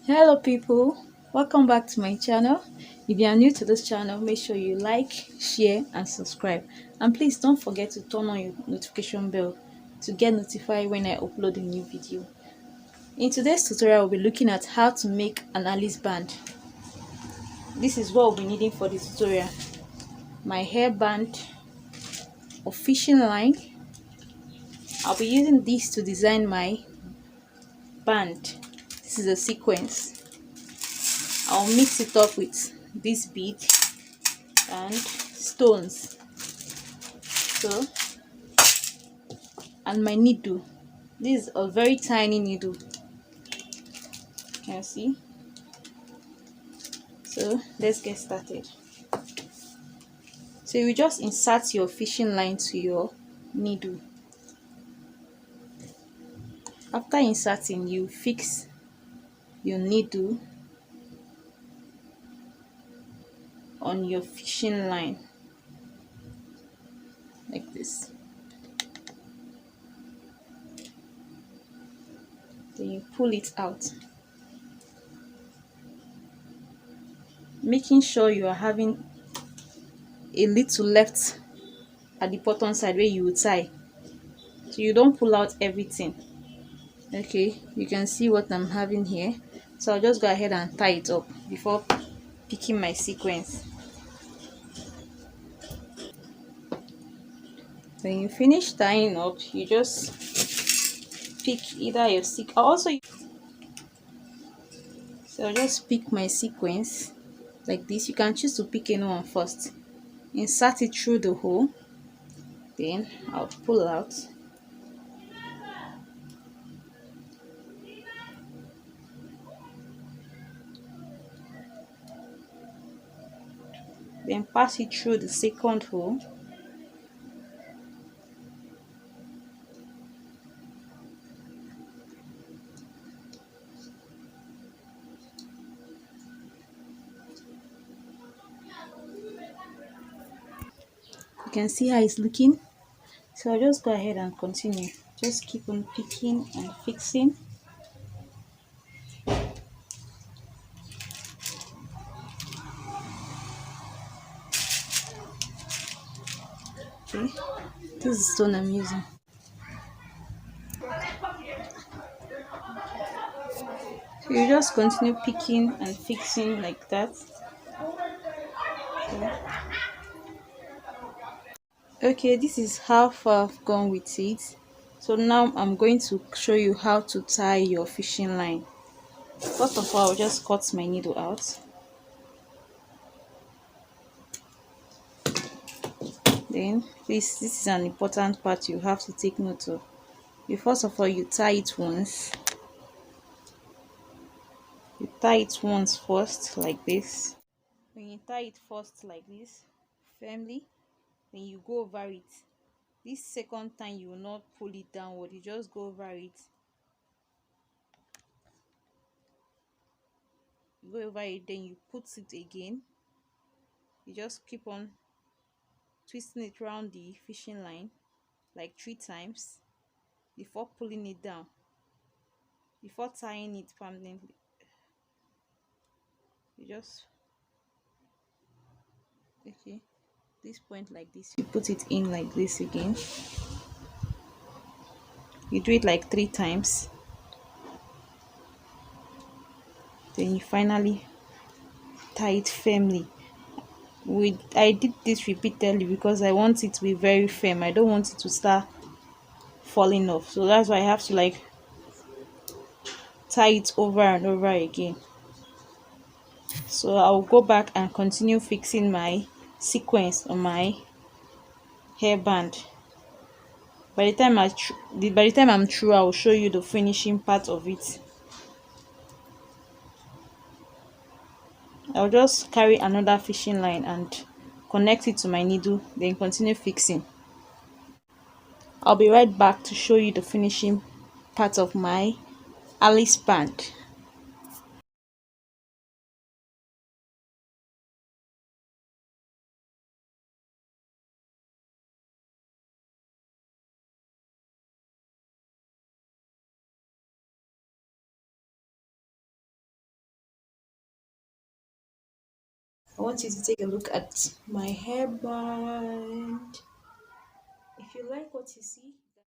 Hello people, welcome back to my channel. If you are new to this channel, make sure you like, share and subscribe, and please don't forget to turn on your notification bell to get notified when I upload a new video. In today's tutorial, we'll be looking at how to make an Alice band. This is what we'll be needing for the tutorial: my hair band or fishing line. I'll be using this to design my band. This is a sequence. I'll mix it up with this bead and stones, so, and my needle. This is a very tiny needle, you can see. So let's get started. So you just insert your fishing line to your needle. After inserting, you fix your needle on your fishing line like this. Then you pull it out, making sure you are having a little left at the bottom side where you will tie, so you don't pull out everything. Okay, you can see what I'm having here, so I'll just go ahead and tie it up before picking my sequence. When you finish tying up, you just pick either your so I'll just pick my sequence like this. You can choose to pick anyone first, insert it through the hole, then I'll pull out, then pass it through the second hole, you can see how it's looking. So I'll just go ahead and continue, just keep on picking and fixing. Okay, this is stone I'm using. So you just continue picking and fixing like that. Okay, this is how far I've gone with it. So now I'm going to show you how to tie your fishing line. First of all, I'll just cut my needle out. Then this is an important part you have to take note of. First of all, you tie it once. You tie it once first like this. When you tie it first like this firmly, then you go over it. This second time you will not pull it downward, you just go over it. You go over it, then you put it again. You just keep on twisting it around the fishing line like 3 times before pulling it down, before tying it permanently. You just, okay, this point like this, you put it in like this again. You do it like 3 times, then you finally tie it firmly. I did this repeatedly because I want it to be very firm. I don't want it to start falling off, so that's why I have to like tie it over and over again. So I'll go back and continue fixing my sequence on my hairband. By the time I'm through, I will show you the finishing part of it. I'll just carry another fishing line and connect it to my needle, then continue fixing. I'll be right back to show you the finishing part of my Alice band. I want you to take a look at my hairband. If you like what you see,